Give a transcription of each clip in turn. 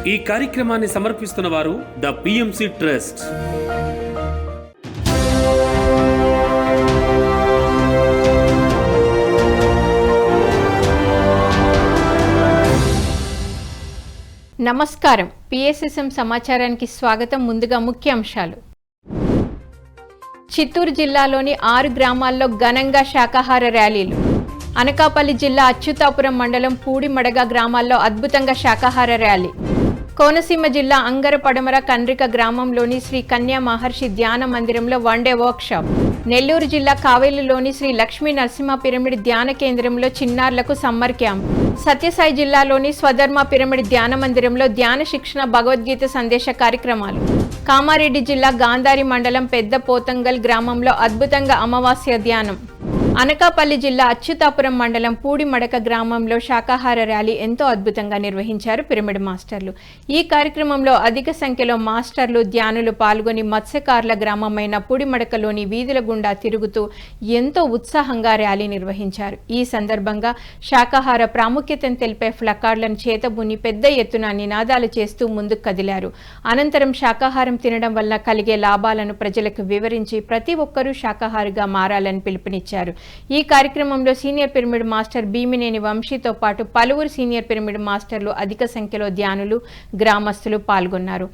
ఈ కార్యక్రమాన్ని సమర్పిస్తున్న వారు ద పిఎంసి ట్రస్ట్. నమస్కారం. పిఎస్ఎస్ఎం సమాచారానికి స్వాగతం. ముందుగా ముఖ్యాంశాలు. చిత్తూరు జిల్లాలోని 6 గ్రామాల్లో ఘనంగా శాకాహార ర్యాలీలు. అనకాపల్లి జిల్లా అచ్యుతాపురం మండలం పూడిమడగ గ్రామాల్లో అద్భుతంగా శాకాహార ర్యాలీ. కోనసీమ జిల్లా అంగర పడమర కండ్రిక గ్రామంలోని శ్రీ కన్యా మహర్షి ధ్యాన మందిరంలో వన్డే వర్క్షాప్. నెల్లూరు జిల్లా కావేలులోని శ్రీ లక్ష్మీ నరసింహ పిరమిడ్ ధ్యాన కేంద్రంలో చిన్నారులకు సమ్మర్ క్యాంప్. సత్యసాయి జిల్లాలోని స్వధర్మ పిరమిడ్ ధ్యాన మందిరంలో ధ్యాన శిక్షణ భగవద్గీత సందేశ కార్యక్రమాలు. కామారెడ్డి జిల్లా గాంధారి మండలం పెద్ద పోతంగల్ గ్రామంలో అద్భుతంగా అమావాస్య ధ్యానం. అనకాపల్లి జిల్లా అచ్యుతాపురం మండలం పూడిమడక గ్రామంలో శాకాహార ర్యాలీ ఎంతో అద్భుతంగా నిర్వహించారు పిరమిడ్ మాస్టర్లు. ఈ కార్యక్రమంలో అధిక సంఖ్యలో మాస్టర్లు, ధ్యానులు పాల్గొని మత్స్యకారుల గ్రామమైన పూడిమడకలోని వీధుల గుండా తిరుగుతూ ఎంతో ఉత్సాహంగా ర్యాలీ నిర్వహించారు. ఈ సందర్భంగా శాకాహార ప్రాముఖ్యతను తెలిపే ఫ్లకార్డులను చేతబుని పెద్ద ఎత్తున నినాదాలు చేస్తూ ముందుకు కదిలారు. అనంతరం శాకాహారం తినడం వల్ల కలిగే లాభాలను ప్రజలకు వివరించి ప్రతి ఒక్కరూ శాకాహారిగా మారాలని పిలుపునిచ్చారు. ఈ కార్యక్రమంలో సీనియర్ పిరమిడ్ మాస్టర్ భీమినేని వంశీతో పాటు పలువురు సీనియర్ పిరమిడ్ మాస్టర్లు, అధిక సంఖ్యలో ధ్యానులు, గ్రామస్తులు పాల్గొన్నారు.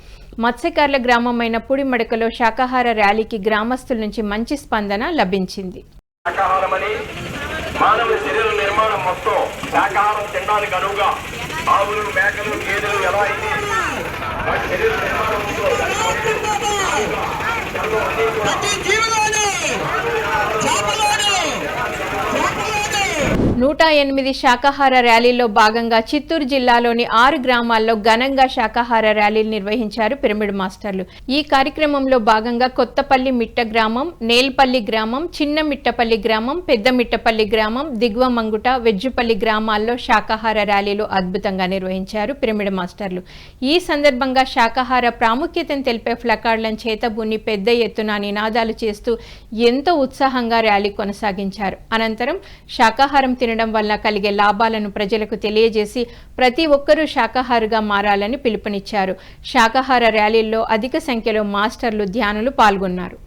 మత్స్యకారుల గ్రామమైన పూడిమడకలో శాకాహార ర్యాలీకి గ్రామస్తుల నుంచి మంచి స్పందన లభించింది. నూట 8 శాకాహార ర్యాలీలో భాగంగా చిత్తూరు జిల్లాలోని 6 గ్రామాల్లో ఘనంగా శాకాహార ర్యాలీలు నిర్వహించారు పిరమిడ్ మాస్టర్లు. ఈ కార్యక్రమంలో భాగంగా కొత్తపల్లి మిట్ట గ్రామం, నేల్పల్లి గ్రామం, చిన్న మిట్టపల్లి గ్రామం, పెద్ద మిట్టపల్లి గ్రామం, దిగువమంగుట, వెజ్జుపల్లి గ్రామాల్లో శాకాహార ర్యాలీలు అద్భుతంగా నిర్వహించారు పిరమిడ్ మాస్టర్లు. ఈ సందర్భంగా శాకాహార ప్రాముఖ్యతను తెలిపే ఫ్లకార్డులను చేతబుని పెద్ద ఎత్తున నినాదాలు చేస్తూ ఎంతో ఉత్సాహంగా ర్యాలీ కొనసాగించారు. అనంతరం శాకాహారం తినడం వల్ల కలిగే లాభాలను ప్రజలకు తెలియజేసి ప్రతి ఒక్కరూ శాకాహారిగా మారాలని పిలుపునిచ్చారు. శాకాహార ర్యాలీల్లో అధిక సంఖ్యలో మాస్టర్లు, ధ్యానులు పాల్గొన్నారు.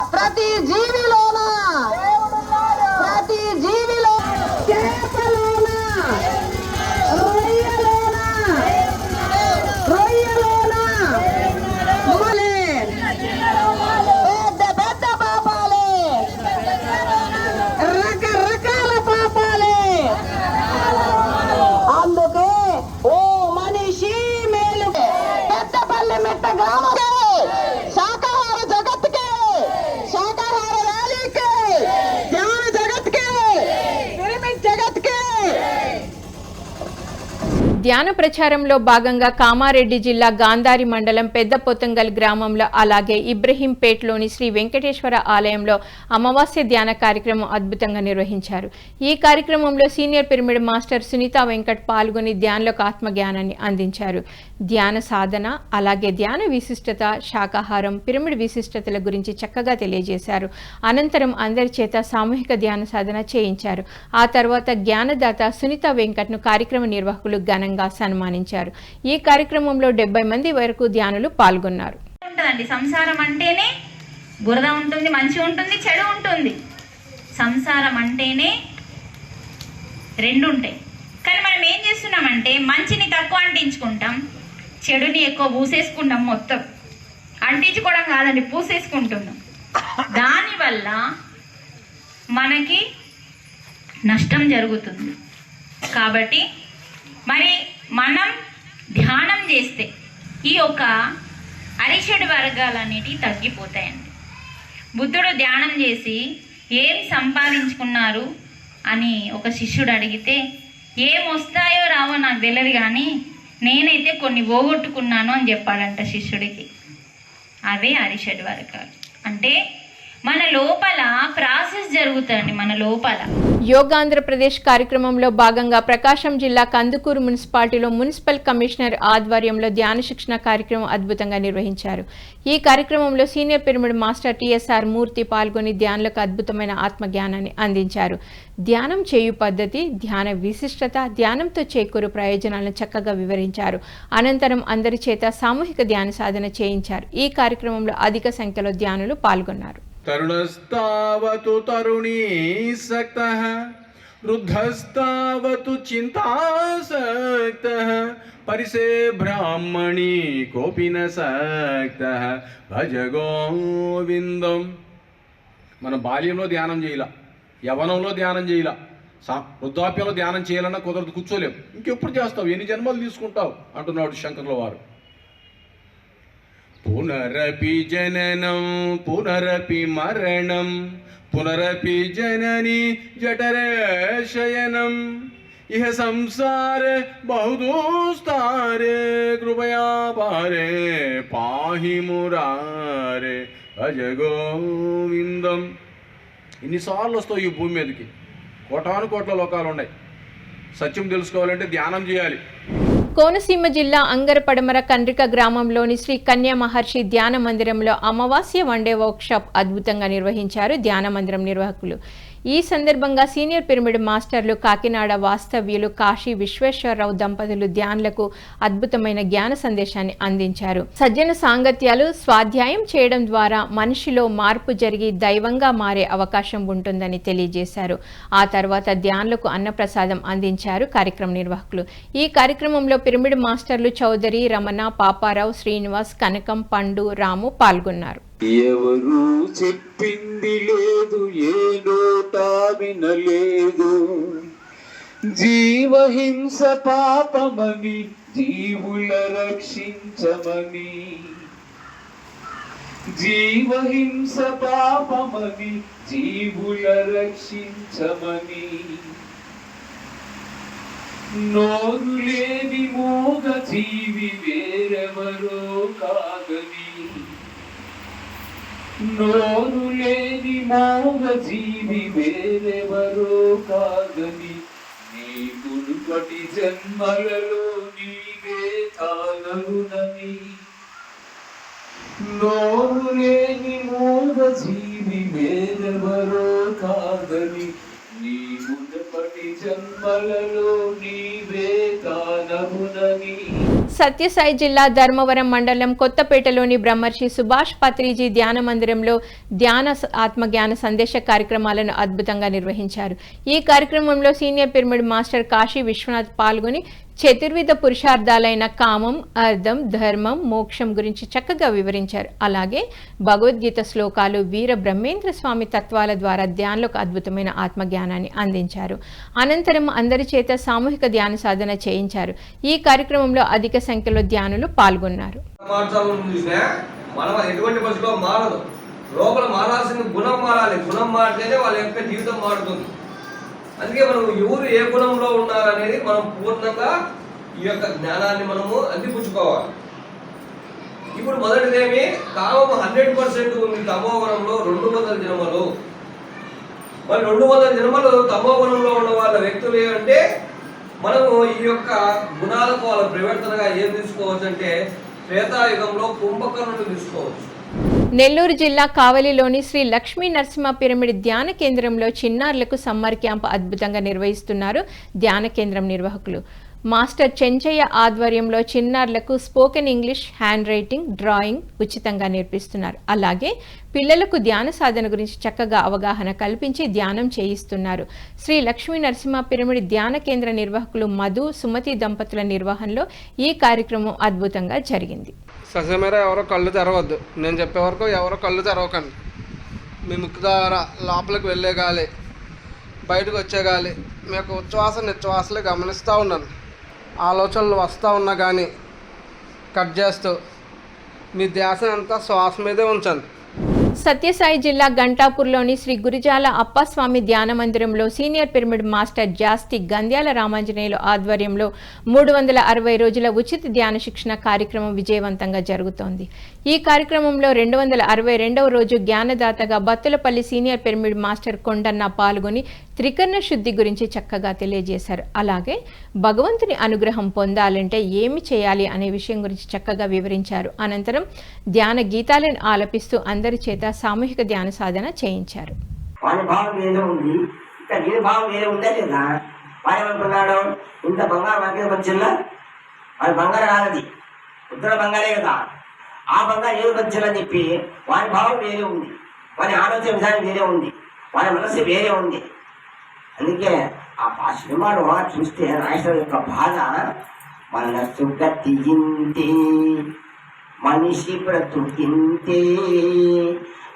ధ్యాన ప్రచారంలో భాగంగా కామారెడ్డి జిల్లా గాంధారి మండలం పెద్ద పొతంగల్ గ్రామంలో, అలాగే ఇబ్రహీంపేట్లోని శ్రీ వెంకటేశ్వర ఆలయంలో అమావాస్య ధ్యాన కార్యక్రమం అద్భుతంగా నిర్వహించారు. ఈ కార్యక్రమంలో senior pyramid master Sunita Venkat పాల్గొని ధ్యానులకు ఆత్మజ్ఞానాన్ని అందించారు. ధ్యాన సాధన, అలాగే ధ్యాన విశిష్టత, శాకాహారం, పిరమిడ్ విశిష్టతల గురించి చక్కగా తెలియజేశారు. అనంతరం అందరి చేత సామూహిక ధ్యాన సాధన చేయించారు. ఆ తర్వాత జ్ఞానదాత సునీతా వెంకట్ను కార్యక్రమ నిర్వాహకులు ఘనంగా సన్మానించారు. ఈ కార్యక్రమంలో 70 మంది వరకు ధ్యానులు పాల్గొన్నారు. సంసారం అంటేనే బురద ఉంటుంది, మంచి ఉంటుంది, చెడు ఉంటుంది. సంసారం అంటేనే రెండు ఉంటాయి. కానీ మనం ఏం చేస్తున్నామంటే మంచిని తక్కువ అంటించుకుంటాం, చెడుని ఎక్కువ పూసేసుకుంటాం. మొత్తం అంటించుకోవడం కాదండి, పూసేసుకుంటున్నాం. దానివల్ల మనకి నష్టం జరుగుతుంది. కాబట్టి మరి మనం ధ్యానం చేస్తే ఈ యొక్క అరిషడ్ వర్గాలు అనేటివి తగ్గిపోతాయండి. బుద్ధుడు ధ్యానం చేసి ఏం సంపాదించుకున్నారు అని ఒక శిష్యుడు అడిగితే, ఏం వస్తాయో రావో నాకు తెలియదు కానీ నేనైతే కొన్ని పోగొట్టుకున్నాను అని చెప్పాడంట శిష్యుడికి. అవే అరిషడ్ వర్గాలు. అంటే మన లోపల ప్రాసెస్ జరుగుతుంది. మన లోపల యోగాంధ్రప్రదేశ్ కార్యక్రమంలో భాగంగా ప్రకాశం జిల్లా కందుకూరు మున్సిపాలిటీలో మున్సిపల్ కమిషనర్ ఆధ్వర్యంలో ధ్యాన శిక్షణ కార్యక్రమం అద్భుతంగా నిర్వహించారు. ఈ కార్యక్రమంలో సీనియర్ పిరమిడ్ మాస్టర్ టిఎస్ఆర్ మూర్తి పాల్గొని ధ్యానులకు అద్భుతమైన ఆత్మజ్ఞానాన్ని అందించారు. ధ్యానం చేయు పద్ధతి, ధ్యాన విశిష్టత, ధ్యానంతో చేకూరు ప్రయోజనాలను చక్కగా వివరించారు. అనంతరం అందరి చేత సామూహిక ధ్యాన సాధన చేయించారు. ఈ కార్యక్రమంలో అధిక సంఖ్యలో ధ్యానులు పాల్గొన్నారు. తరుణస్తావతు తరుణీసక్తః వృద్ధస్తావతు చింతాసక్తః పరిసే బ్రాహ్మణీ కోపి న సక్తః భజ గోవిందం. మన బాల్యంలో ధ్యానం చేయాల, యవనంలో ధ్యానం చేయాల, వృద్ధాప్యంలో ధ్యానం చేయాలన్నా కుదరదు, కూర్చోలేవు. ఇంకెప్పుడు చేస్తావు, ఎన్ని జన్మలు తీసుకుంటావు అంటున్నాడు శంకర్ల వారు. పునరపి జననం పునరపి మరణం పునరపి జనని జఠరే శయనం ఇహ సంసార బహుదూస్తారే కృపయా పారే పాహి మురారే భజ గోవిందం. ఇన్నిసార్లు వస్తావు ఈ భూమి మీదకి, కోటాను కోట్ల లోకాలు ఉన్నాయి. సత్యం తెలుసుకోవాలంటే ధ్యానం చేయాలి. కోనసీమ జిల్లా అంగరపడమర కండ్రిక గ్రామంలోని శ్రీ కన్యా మహర్షి ధ్యాన మందిరంలో అమావాస్య వన్డే వర్క్షాప్ అద్భుతంగా నిర్వహించారు ధ్యాన మందిరం నిర్వాహకులు. ఈ సందర్భంగా సీనియర్ పిరమిడ్ మాస్టర్లు కాకినాడ వాస్తవ్యులు కాశీ విశ్వేశ్వరరావు దంపతులు ధ్యానులకు అద్భుతమైన జ్ఞాన సందేశాన్ని అందించారు. సజ్జన సాంగత్యాలు స్వాధ్యాయం చేయడం ద్వారా మనిషిలో మార్పు జరిగి దైవంగా మారే అవకాశం ఉంటుందని తెలియజేశారు. ఆ తర్వాత ధ్యానులకు అన్నప్రసాదం అందించారు కార్యక్రమ నిర్వాహకులు. ఈ కార్యక్రమంలో పిరమిడ్ మాస్టర్లు చౌదరి, రమణ, పాపారావు, శ్రీనివాస్, కనకం, పండు, రాము పాల్గొన్నారు. ఎవరు చెప్పింది లేదు, ఏ నోట వినలేదు, జీవహింస పాపమని జీవుల రక్షించమని, జీవహింస పాపమని జీవుల రక్షించమని, నోరు లేని మూగ జీవి వేరెవరో కాదని, నోరు లేని మోగ జీవి వేరెవరో కాదని, నీ మునుపటి జన్మలలో నీవే కానగునని, నోరు లేని మోగ జీవి వేరెవరో కాదని, నీ మునుపటి జన్మలలో నీవే కానగునని. సత్యసాయి జిల్లా ధర్మవరం మండలం కొత్తపేటలోని బ్రహ్మర్షి సుభాష్ పత్రిజీ ధ్యాన మందిరంలో ధ్యాన ఆత్మజ్ఞాన సందేశ కార్యక్రమాలను అద్భుతంగా నిర్వహించారు. ఈ కార్యక్రమంలో senior pyramid master Kashi Vishwanath పాల్గొని చతుర్విధ పురుషార్థాలైన కామం, అర్థం, ధర్మం, మోక్షం గురించి చక్కగా వివరించారు. అలాగే భగవద్గీత శ్లోకాలు, వీర బ్రహ్మేంద్ర స్వామి తత్వాల ద్వారా ధ్యానులకు అద్భుతమైన ఆత్మజ్ఞానాన్ని అందించారు. అనంతరం అందరి చేత సామూహిక ధ్యాన సాధన చేయించారు. ఈ కార్యక్రమంలో అధిక సంఖ్యలో ధ్యానులు పాల్గొన్నారు. మనం ఎటువంటి బస్సులో మారదు, లోపల మారాల్సిన గుణం మారాలి. గుణం మారితేనే వాళ్ళ యొక్క జీవితం మారుతుంది. అందుకే మనం ఎవరు ఏ గుణంలో ఉన్నారనేది మనం పూర్ణంగా ఈ యొక్క జ్ఞానాన్ని మనము అందిపుచ్చుకోవాలి. ఇప్పుడు మొదటిదేమి, కామము 100% ఉంది తమో గుణంలో 200 జన్మలు. మరి 200 జన్మలు తమో గుణంలో ఉన్న వాళ్ళ వ్యక్తులు ఏమంటే మనము ఈ యొక్క గుణాలకు వాళ్ళ ప్రవర్తనగా ఏం తీసుకోవచ్చు అంటే త్రేతాయుగంలో కుంభకర్ణుని తీసుకోవచ్చు. నెల్లూరు జిల్లా కావలిలోని శ్రీ లక్ష్మీ నరసింహ పిరమిడ్ ధ్యాన కేంద్రంలో చిన్నారులకు సమ్మర్ క్యాంప్ అద్భుతంగా నిర్వహిస్తున్నారు ధ్యాన కేంద్రం నిర్వాహకులు. మాస్టర్ చెంచయ్య ఆధ్వర్యంలో చిన్నారులకు spoken English, hand writing, drawing ఉచితంగా నేర్పిస్తున్నారు. అలాగే పిల్లలకు ధ్యాన సాధన గురించి చక్కగా అవగాహన కల్పించి ధ్యానం చేయిస్తున్నారు. శ్రీ లక్ష్మీ నరసింహ పిరమిడ్ ధ్యాన కేంద్ర నిర్వాహకులు మధు, సుమతి దంపతుల నిర్వహణలో ఈ కార్యక్రమం అద్భుతంగా జరిగింది. ససేమేరా ఎవరో కళ్ళు తెరవద్దు, నేను చెప్పే వరకు ఎవరో కళ్ళు తెరవకండి. మీ ముక్కు ద్వారా లోపలికి వెళ్ళే గాలి, బయటకు వచ్చే గాలి, మీ యొక్క ఉచ్ఛ్వాస నిశ్వాసలే గమనిస్తూ ఉన్నాను. ఆలోచనలు వస్తూ ఉన్నా కానీ కట్ చేస్తూ మీ ధ్యాస అంతా శ్వాస మీదే ఉంచండి. సత్యసాయి జిల్లా గంటాపూర్లోని శ్రీ గురిజాల అప్పస్వామి ధ్యాన మందిరంలో సీనియర్ పిరమిడ్ మాస్టర్ జాస్తి గంద్యాల రామాంజనేయులు ఆధ్వర్యంలో 360 రోజుల ఉచిత ధ్యాన శిక్షణ కార్యక్రమం విజయవంతంగా జరుగుతోంది. ఈ కార్యక్రమంలో 262వ రోజు జ్ఞానదాతగా Battulapalli senior pyramid master Kondanna పాల్గొని త్రికరణ శుద్ధి గురించి చక్కగా తెలియజేశారు. అలాగే భగవంతుని అనుగ్రహం పొందాలంటే ఏమి చేయాలి అనే విషయం గురించి చక్కగా వివరించారు. అనంతరం ధ్యాన గీతాలను ఆలపిస్తూ అందరి చేత సామూహిక ధ్యాన సాధన చేయించారు. వాడి భావం వేరే ఉంది, ఇంకా వీరి భావం వేరే ఉందా లేదా? వాడేమనుకున్నాడు, ఇంత బంగారం వాకి వచ్చిందా, వాడి బంగారం కాదది, ఉత్తర బంగారే కదా, ఆ బంగారం ఏది వచ్చిందని చెప్పి వాడి భావం వేరే ఉంది, వాడి ఆలోచన విధానం వేరే ఉంది, వాడి మనసు వేరే ఉంది. అందుకే ఆ సినిమాను చూస్తే రాష్ట్రం యొక్క బాధ, మనసు గతింతే మనిషి బ్రతుకింతే,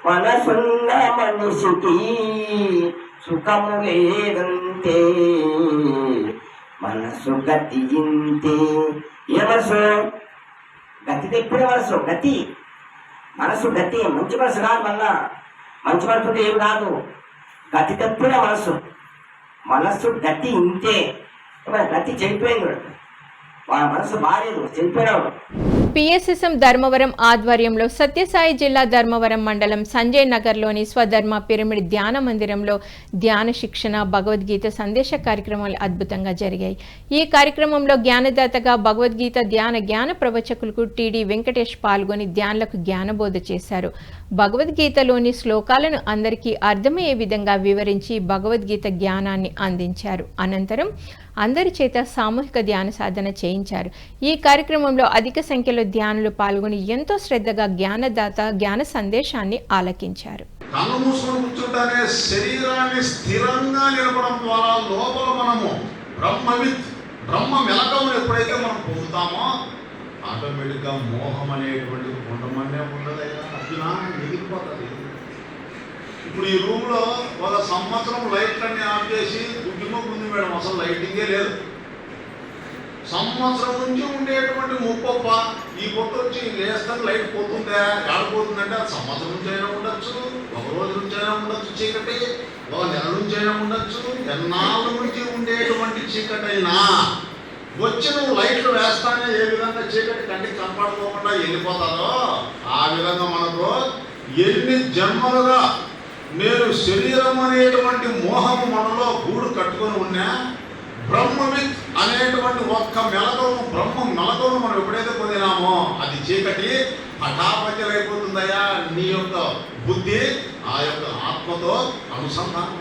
మనసున్న మనిషికి సుఖము లేదంతే, మనసు గతింతే. ఏ మనసు గతి తెప్పుడే మనసు గతి, మనసు గతి, మంచి మనసు కాదు. మళ్ళా మంచి మనసు ఏమి కాదు, గతి తెప్పుడే మనసు, మనస్సు గతి ఇంతే. గతి చెడిపోయింది, వాళ్ళ మనసు బాలేదు, చెడిపోయినాడు. పిఎస్ఎస్ఎం ధర్మవరం ఆధ్వర్యంలో సత్యసాయి జిల్లా ధర్మవరం మండలం సంజయ్ నగర్లోని స్వధర్మ పిరమిడ్ ధ్యాన మందిరంలో ధ్యాన శిక్షణ, భగవద్గీత సందేశ కార్యక్రమాలు అద్భుతంగా జరిగాయి. ఈ కార్యక్రమంలో జ్ఞానదాతగా భగవద్గీత జ్ఞాన ప్రవచకులకు టీడీ వెంకటేష్ పాల్గొని ధ్యానులకు జ్ఞానబోధ చేశారు. భగవద్గీతలోని శ్లోకాలను అందరికీ అర్థమయ్యే విధంగా వివరించి భగవద్గీత జ్ఞానాన్ని అందించారు. అనంతరం అందరి చేత సామూహిక ధ్యాన సాధన చేయించారు. ఈ కార్యక్రమంలో అధిక సంఖ్యలో ధ్యానులు పాల్గొని ఎంతో శ్రద్ధగా జ్ఞానదాత జ్ఞాన సందేశాన్ని ఆలకించారు. కళ్ళు మూసుకొని కూర్చుంటానే శరీరాన్ని స్థిరంగా నిలపడం ద్వారా లోపల మనము బ్రహ్మ మెలకమును ఎప్పుడైతే మనం పొందుతామో ఆటోమేటిక్గా మోహం అనేటువంటి ఉండమనే ఉండదైనా అర్జున మిగిలిపోతుంది. ఇప్పుడు ఈ రూమ్లో 1 సంవత్సరం లైట్లన్నీ ఆఫ్ చేసి గుడ్డిమో ముందు మేడం అసలు లైటింగే లేదు. సంవత్సరం నుంచి ఉండేటువంటి ముప్పప్ప ఈ పొట్టు వచ్చి లేస్తాను లైట్ పోతుందా, ఆడిపోతుందంటే అది సంవత్సరం నుంచి అయినా ఉండొచ్చు, 1 రోజు నుంచి అయినా ఉండొచ్చు చీకటి, 1 నెల నుంచి అయినా ఉండొచ్చు, ఎన్నాళ్ళ నుంచి ఉండేటువంటి చీకటి అయినా వచ్చి నువ్వు లైట్లు వేస్తానే ఏ విధంగా చీకటి కంటికి కనపడుకోకుండా వెళ్ళిపోతారో ఆ విధంగా మనకు ఎన్ని జన్మలుగా నేను శరీరం అనేటువంటి మోహము మనలో గూడు కట్టుకొని ఉన్నా బ్రహ్మవిత్ అనేటువంటి ఒక్క మెలకువను బ్రహ్మ మెలకువను మనం ఎప్పుడైతే పొందినామో అది చీకటి హఠాపత్యమైపోతుందయ్యా. నీ యొక్క బుద్ధి ఆ యొక్క ఆత్మతో అనుసంధానం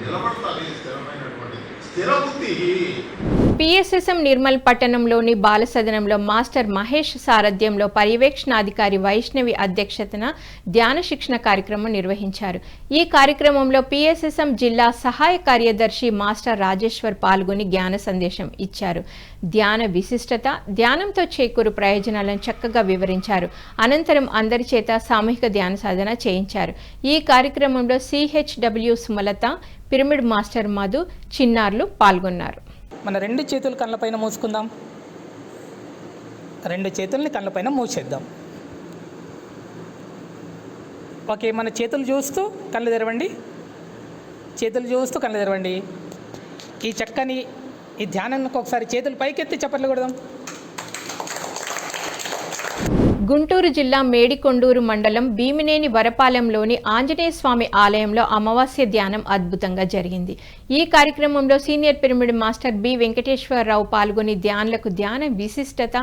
నిలబడతాది, స్థిరమైనటువంటి స్థిర బుద్ధి. పిఎస్ఎస్ఎం నిర్మల్ పట్టణంలోని బాలసదనంలో మాస్టర్ మహేష్ సారథ్యంలో పర్యవేక్షణాధికారి వైష్ణవి అధ్యక్షతన ధ్యాన శిక్షణ కార్యక్రమం నిర్వహించారు. ఈ కార్యక్రమంలో పిఎస్ఎస్ఎం జిల్లా సహాయ కార్యదర్శి మాస్టర్ రాజేశ్వర్ పాల్గొని జ్ఞాన సందేశం ఇచ్చారు. ధ్యాన విశిష్టత, ధ్యానంతో చేకూరు ప్రయోజనాలను చక్కగా వివరించారు. అనంతరం అందరి చేత సామూహిక ధ్యాన సాధన చేయించారు. ఈ కార్యక్రమంలో సిహెచ్డబ్ల్యూ సుమలత, పిరమిడ్ మాస్టర్ మధు, చిన్నారులు పాల్గొన్నారు. మన 2 చేతులు కళ్ళపైన మూసుకుందాం. 2 చేతుల్ని కళ్ళపైన మూసేద్దాం. ఓకే, మన చేతులు చూస్తూ కళ్ళు తెరవండి. చేతులు చూస్తూ కళ్ళు తెరవండి. ఈ చక్కని ఈ ధ్యానానికి ఒకసారి చేతులు పైకెత్తి చప్పట్లు కొడదాం. గుంటూరు జిల్లా మేడికొండూరు మండలం భీమినేని వరపాలెంలోని ఆంజనేయ స్వామి ఆలయంలో అమావాస్య ధ్యానం అద్భుతంగా జరిగింది. ఈ కార్యక్రమంలో senior pyramid master B Venkateswara Rao పాల్గొని ధ్యానులకు ధ్యాన విశిష్టత,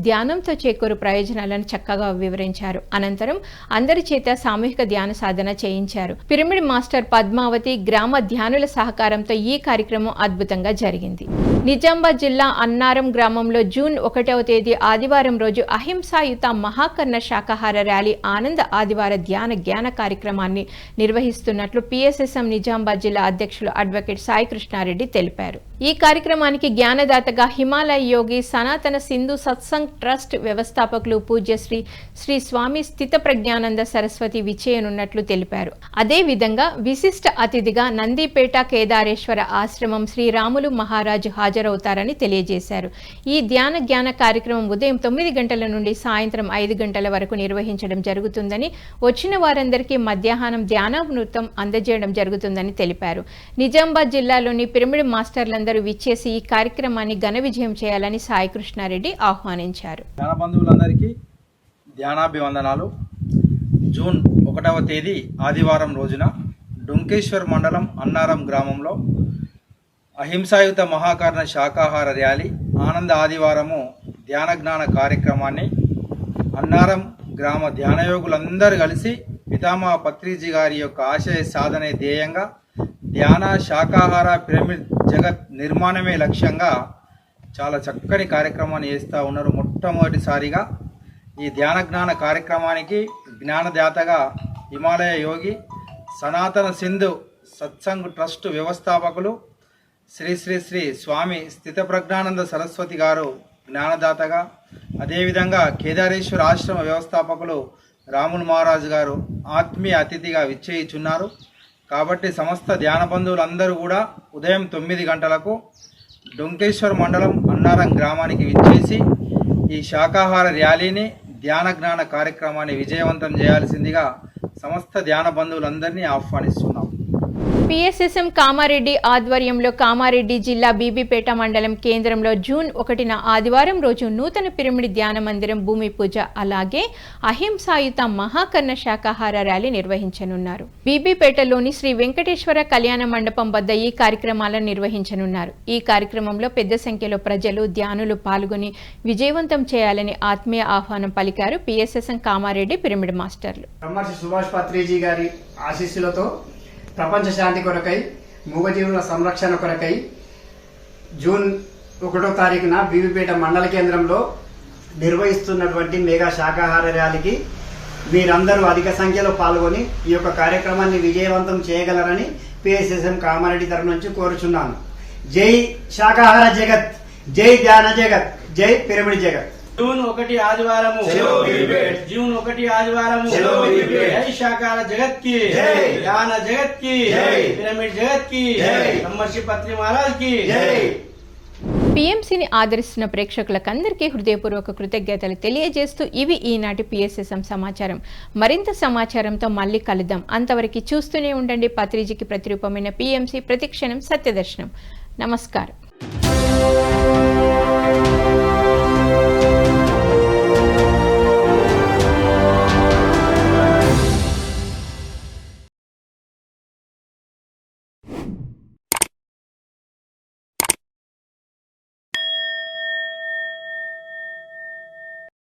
ధ్యానంతో చేకూరు ప్రయోజనాలను చక్కగా వివరించారు. అనంతరం అందరి చేత సామూహిక ధ్యాన సాధన చేయించారు. పిరమిడ్ మాస్టర్ పద్మావతి, గ్రామ ధ్యానుల సహకారంతో ఈ కార్యక్రమం అద్భుతంగా జరిగింది. నిజామాబాద్ జిల్లా అన్నారం గ్రామంలో జూన్ 1వ తేదీ ఆదివారం రోజు అహింసాయుత మహాకర్ణ శాకాహార ర్యాలీ ఆనంద ఆదివార ధ్యాన కార్యక్రమాన్ని నిర్వహిస్తున్నట్లు పిఎస్ఎస్ఎం నిజామాబాద్ జిల్లా అధ్యక్షులు అడ్వకేట్ సాయి కృష్ణారెడ్డి తెలిపారు. ఈ కార్యక్రమానికి జ్ఞానదాతగా హిమాలయ యోగి సనాతన సింధు సత్సంగ్ ట్రస్ట్ వ్యవస్థాపకులు పూజ్యశ్రీ శ్రీ స్వామి స్థిత ప్రజ్ఞానంద సరస్వతి విచ్చేయనున్నట్లు తెలిపారు. అదేవిధంగా విశిష్ట అతిథిగా నందిపేట కేదారేశ్వర ఆశ్రమం శ్రీరాములు మహారాజు హాజరవుతారని తెలియజేశారు. ఈ జ్ఞాన కార్యక్రమం ఉదయం 9 గంటల నుండి సాయంత్రం 5 గంటల వరకు నిర్వహించడం జరుగుతుందని, వచ్చిన వారందరికీ మధ్యాహ్నం ధ్యానామృతం అందజేయడం జరుగుతుందని తెలిపారు. నిజామాబాద్ జిల్లాలోని పిరమిడ్ మాస్టర్లందరూ విచ్చేసి ఈ కార్యక్రమాన్ని ఘన విజయం చేయాలని సాయి కృష్ణారెడ్డి ఆహ్వానించారు. ధ్యాన బంధువులందరికీ ధ్యానాభివందనాలు. జూన్ 1వ తేదీ ఆదివారం రోజున డొంకేశ్వర్ మండలం అన్నారం గ్రామంలో అహింసాయుత మహాకర్ణ శాకాహార ర్యాలీ, ఆనంద ఆదివారము ధ్యాన జ్ఞాన కార్యక్రమాన్ని అన్నారం గ్రామ ధ్యానయోగులందరూ కలిసి పితామహ పత్రిజీ గారి యొక్క ఆశయ సాధనే ధ్యేయంగా ధ్యాన శాకాహార పిరమిడ్ జగత్ నిర్మాణమే లక్ష్యంగా చాలా చక్కని కార్యక్రమాన్ని చేస్తూ ఉన్నారు. మొట్టమొదటిసారిగా ఈ ధ్యాన జ్ఞాన కార్యక్రమానికి జ్ఞానదాతగా హిమాలయ యోగి సనాతన సింధు సత్సంగ్ ట్రస్ట్ వ్యవస్థాపకులు శ్రీ శ్రీ శ్రీ స్వామి స్థిత ప్రజ్ఞానంద సరస్వతి గారు జ్ఞానదాతగా, అదేవిధంగా కేదారేశ్వర ఆశ్రమ వ్యవస్థాపకులు రాములు మహారాజు గారు ఆత్మీయ అతిథిగా విచ్చేయిచున్నారు. కాబట్టి సమస్త ధ్యాన బంధువులందరూ కూడా ఉదయం 9 గంటలకు డొంకేశ్వర్ మండలం అన్నారం గ్రామానికి విచ్చేసి ఈ శాకాహార ర్యాలీని ధ్యాన జ్ఞాన కార్యక్రమాన్ని విజయవంతం చేయాల్సిందిగా సమస్త ధ్యాన బంధువులందరినీ ఆహ్వానిస్తున్నాం. పిఎస్ఎస్ఎం కామారెడ్డి ఆధ్వర్యంలో కామారెడ్డి జిల్లా బీబీపేట మండలం కేంద్రంలో జూన్ 1న ఆదివారం రోజు నూతన పిరమిడ్ ధ్యాన మందిరం భూమి పూజ, అలాగే అహింసాయుత మహాకర్ణ శాకాహార ర్యాలీ నిర్వహించనున్నారు. బీబీపేటలోని శ్రీ వెంకటేశ్వర కళ్యాణ మండపం వద్ద ఈ కార్యక్రమాలను నిర్వహించనున్నారు. ఈ కార్యక్రమంలో పెద్ద సంఖ్యలో ప్రజలు, ధ్యానులు పాల్గొని విజయవంతం చేయాలని ఆత్మీయ ఆహ్వానం పలికారు పిఎస్ఎస్ఎం కామారెడ్డి పిరమిడ్ మాస్టర్లు. సుభాష్ పత్రిజీ గారి ఆశీస్సులతో ప్రపంచ శాంతి కొరకై, మూగజీవుల సంరక్షణ కొరకై జూన్ 1వ తారీఖున బీబీపేట మండల కేంద్రంలో నిర్వహిస్తున్నటువంటి మెగా శాకాహార ర్యాలీకి మీరందరూ అధిక సంఖ్యలో పాల్గొని ఈ యొక్క కార్యక్రమాన్ని విజయవంతం చేయగలరని పిఎస్ఎస్ఎం కామారెడ్డి తరఫు నుంచి కోరుచున్నాను. జై శాకాహార జగత్, జై ధ్యాన జగత్, జై పిరమిడ్ జగత్. జూన్ 1 ఆదివారము జూన్ 1 ఆదివారము జై శాకాహార జగత్ కి, ధ్యాన జగత్ కి, పిరమిడ్ జగత్ కి, బ్రహ్మర్షి పత్రి మహారాజ్ కి. పిఎంసిని ఆదరిస్తున్న ప్రేక్షకులకందరికీ హృదయపూర్వక కృతజ్ఞతలు తెలియజేస్తూ ఇవి ఈనాటి పిఎస్ఎస్ఎం సమాచారం. మరింత సమాచారంతో మళ్ళీ కలుద్దాం. అంతవరకు చూస్తూనే ఉండండి పత్రిజీకి ప్రతిరూపమైన పిఎంసి, ప్రతిక్షణం సత్యదర్శనం. నమస్కారం.